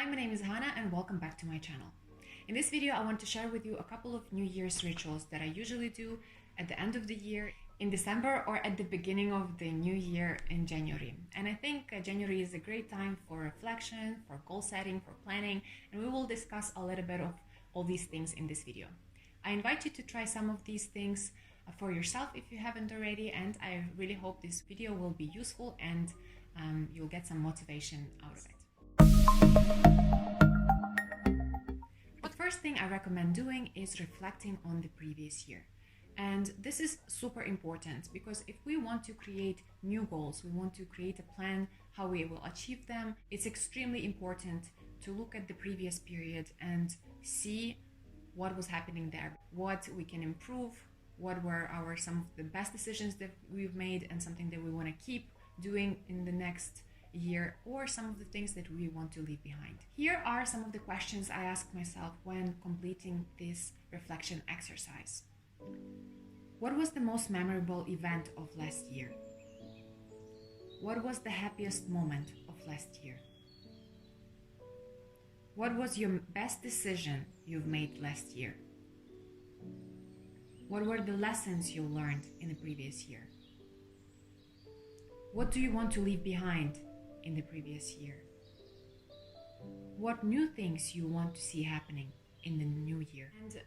Hi, my name is Hannah and welcome back to my channel. In this video, I want to share with you a couple of New Year's rituals that I usually do at the end of the year in December or at the beginning of the new year in January. And I think January is a great time for reflection, for goal setting, for planning, and we will discuss a little bit of all these things in this video. I invite you to try some of these things for yourself if you haven't already, and I really hope this video will be useful and you'll get some motivation out of it. The first thing I recommend doing is reflecting on the previous year. And this is super important because if we want to create new goals, we want to create a plan how we will achieve them, it's extremely important to look at the previous period and see what was happening there, what we can improve, what were some of the best decisions that we've made and something that we want to keep doing in the next year, or some of the things that we want to leave behind. Here are some of the questions I asked myself when completing this reflection exercise. What was the most memorable event of last year? What was the happiest moment of last year? What was your best decision you've made last year? What were the lessons you learned in the previous year? What do you want to leave behind in the previous year? What new things you want to see happening in the new year? And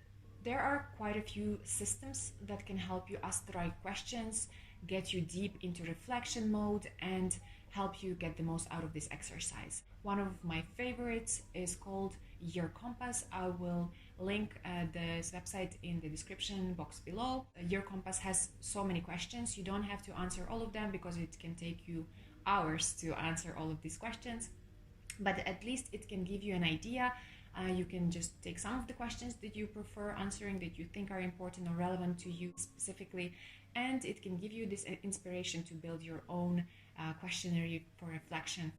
there are quite a few systems that can help you ask the right questions, get you deep into reflection mode, and help you get the most out of this exercise. One of my favorites is called Year Compass. I will link this website in the description box below. Year Compass has so many questions. You don't have to answer all of them because it can take you hours to answer all of these questions, but at least it can give you an idea. You can just take some of the questions that you prefer answering, that you think are important or relevant to you specifically, and it can give you this inspiration to build your own questionnaire for reflection.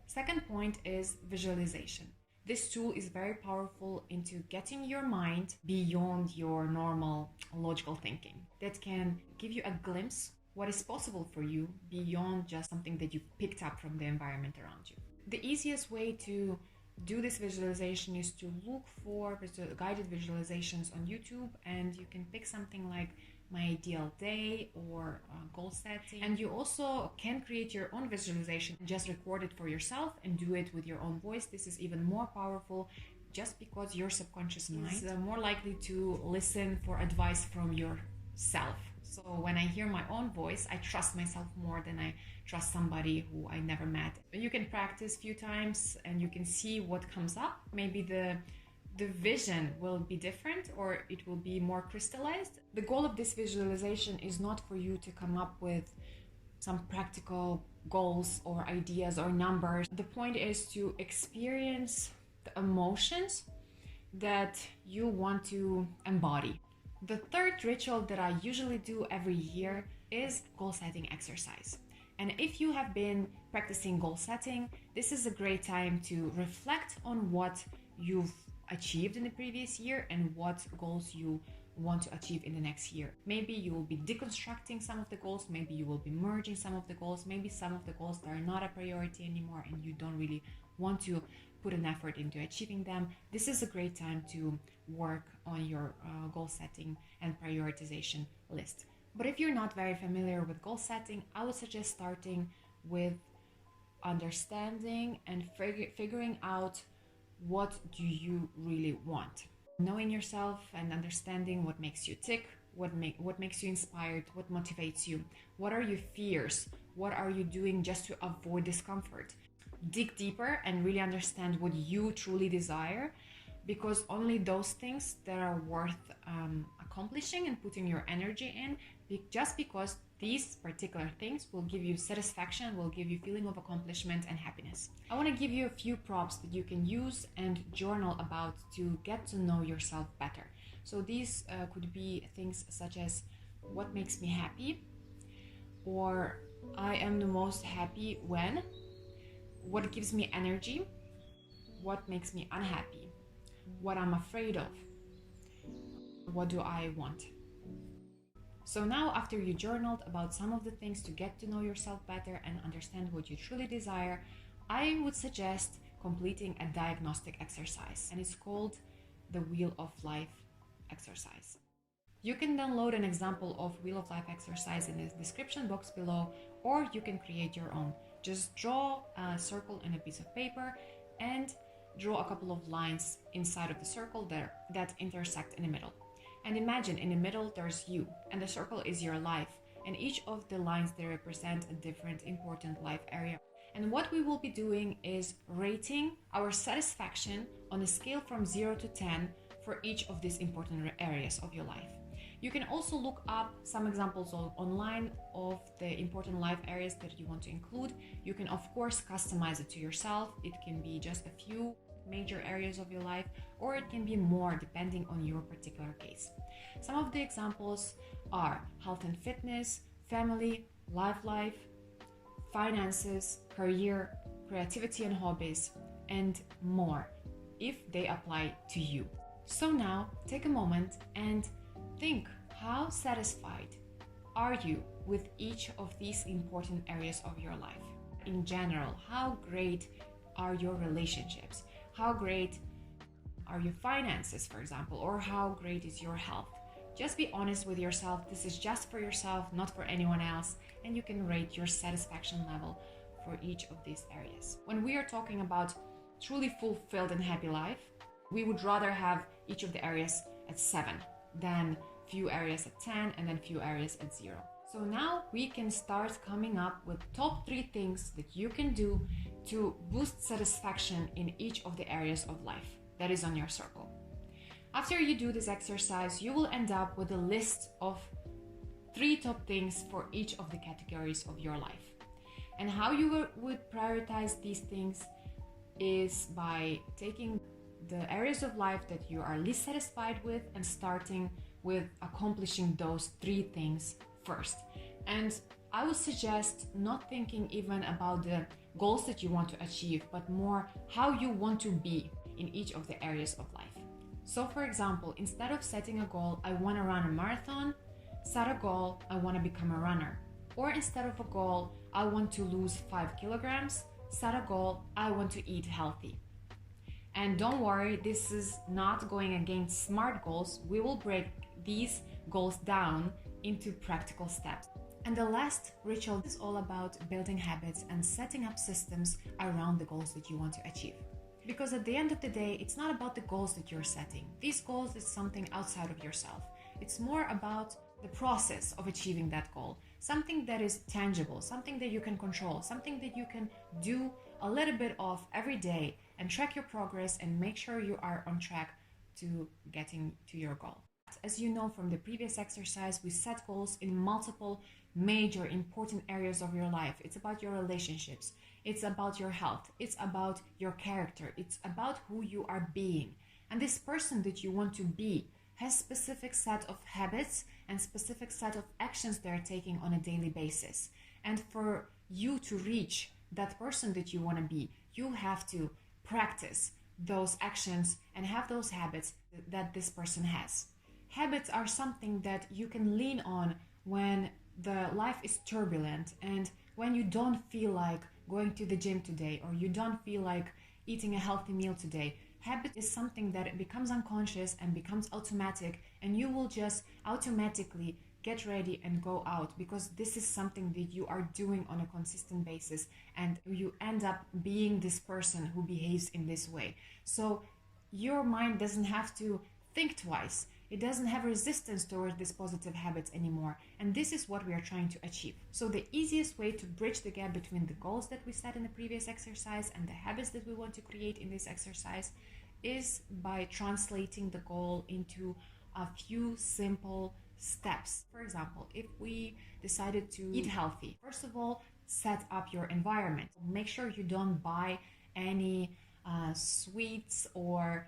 Second point is visualization. This tool is very powerful into getting your mind beyond your normal logical thinking. That can give you a glimpse what is possible for you beyond just something that you picked up from the environment around you. The easiest way to do this visualization is to look for guided visualizations on YouTube, and you can pick something like My Ideal Day or Goal Setting. And you also can create your own visualization, just record it for yourself and do it with your own voice. This is even more powerful just because your subconscious mind is more likely to listen for advice from yourself. So when I hear my own voice, I trust myself more than I trust somebody who I never met. You can practice a few times and you can see what comes up. Maybe the vision will be different or it will be more crystallized. The goal of this visualization is not for you to come up with some practical goals or ideas or numbers. The point is to experience the emotions that you want to embody. The third ritual that I usually do every year is goal setting exercise. And if you have been practicing goal setting, this is a great time to reflect on what you've achieved in the previous year and what goals you want to achieve in the next year. Maybe you will be deconstructing some of the goals, maybe you will be merging some of the goals, maybe some of the goals that are not a priority anymore and you don't really want to put an effort into achieving them. This is a great time to work on your goal setting and prioritization list. But if you're not very familiar with goal setting, I would suggest starting with understanding and figuring out what do you really want. Knowing yourself and understanding what makes you tick, what makes you inspired, what motivates you, what are your fears, what are you doing just to avoid discomfort. Dig deeper and really understand what you truly desire, because only those things that are worth accomplishing and putting your energy in, just because these particular things will give you satisfaction, will give you feeling of accomplishment and happiness. I want to give you a few prompts that you can use and journal about to get to know yourself better. So these could be things such as what makes me happy, or I am the most happy when, what gives me energy, what makes me unhappy, what I'm afraid of, what do I want. So now, after you journaled about some of the things to get to know yourself better and understand what you truly desire, I would suggest completing a diagnostic exercise, and it's called the Wheel of Life exercise. You can download an example of Wheel of Life exercise in the description box below, or you can create your own. Just draw a circle in a piece of paper and draw a couple of lines inside of the circle there that intersect in the middle. And imagine in the middle there's you, and the circle is your life, and each of the lines they represent a different important life area. And what we will be doing is rating our satisfaction on a scale from 0 to 10 for each of these important areas of your life. You can also look up some examples online of the important life areas that you want to include. You can of course customize it to yourself. It can be just a few major areas of your life, or it can be more depending on your particular case. Some of the examples are health and fitness, family, life, finances, career, creativity and hobbies, and more, if they apply to you. So now take a moment and think, how satisfied are you with each of these important areas of your life? In general, how great are your relationships? How great are your finances, for example, or how great is your health? Just be honest with yourself. This is just for yourself, not for anyone else, and you can rate your satisfaction level for each of these areas. When we are talking about truly fulfilled and happy life, we would rather have each of the areas at 7 than few areas at 10 and then few areas at 0. So now we can start coming up with top 3 things that you can do to boost satisfaction in each of the areas of life that is on your circle. After you do this exercise, you will end up with a list of 3 top things for each of the categories of your life. And how you would prioritize these things is by taking the areas of life that you are least satisfied with and starting with accomplishing those 3 things first. And I would suggest not thinking even about the goals that you want to achieve, but more how you want to be in each of the areas of life. So for example, instead of setting a goal, I want to run a marathon, set a goal, I want to become a runner. Or instead of a goal, I want to lose 5 kilograms, set a goal, I want to eat healthy. And don't worry, this is not going against SMART goals. We will break these goals down into practical steps. And the last ritual is all about building habits and setting up systems around the goals that you want to achieve. Because at the end of the day, it's not about the goals that you're setting. These goals is something outside of yourself. It's more about the process of achieving that goal. Something that is tangible, something that you can control, something that you can do a little bit of every day and track your progress and make sure you are on track to getting to your goal. As you know from the previous exercise, we set goals in multiple major important areas of your life. It's about your relationships, it's about your health, it's about your character, it's about who you are being. And this person that you want to be has specific set of habits and specific set of actions they're taking on a daily basis. And for you to reach that person that you want to be, you have to practice those actions and have those habits that this person has. Habits are something that you can lean on when the life is turbulent and when you don't feel like going to the gym today or you don't feel like eating a healthy meal today. Habit is something that it becomes unconscious and becomes automatic, and you will just automatically get ready and go out because this is something that you are doing on a consistent basis, and you end up being this person who behaves in this way. So your mind doesn't have to think twice. It doesn't have resistance towards these positive habits anymore. And this is what we are trying to achieve. So the easiest way to bridge the gap between the goals that we set in the previous exercise and the habits that we want to create in this exercise is by translating the goal into a few simple steps. For example, if we decided to eat healthy, first of all, set up your environment. Make sure you don't buy any sweets or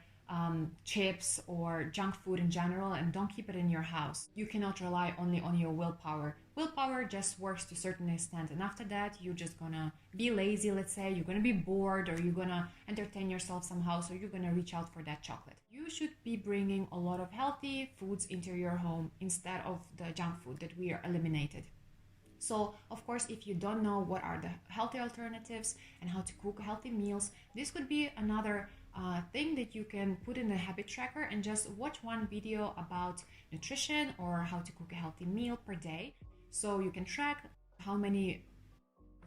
chips or junk food in general, and don't keep it in your house. You cannot rely only on your willpower. Willpower just works to a certain extent, and after that you're just gonna be lazy, let's say, you're gonna be bored, or you're gonna entertain yourself somehow, so you're gonna reach out for that chocolate. You should be bringing a lot of healthy foods into your home instead of the junk food that we are eliminated. So, of course, if you don't know what are the healthy alternatives and how to cook healthy meals, this could be another thing that you can put in a habit tracker and just watch one video about nutrition or how to cook a healthy meal per day. So you can track how many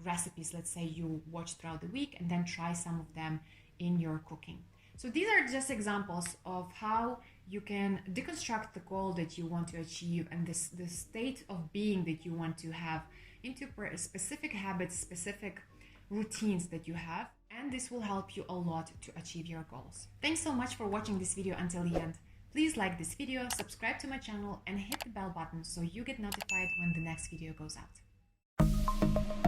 recipes, let's say, you watch throughout the week, and then try some of them in your cooking. So these are just examples of how you can deconstruct the goal that you want to achieve and the state of being that you want to have into specific habits, specific routines that you have, and this will help you a lot to achieve your goals. Thanks so much for watching this video until the end. Please like this video, subscribe to my channel, and hit the bell button so you get notified when the next video goes out.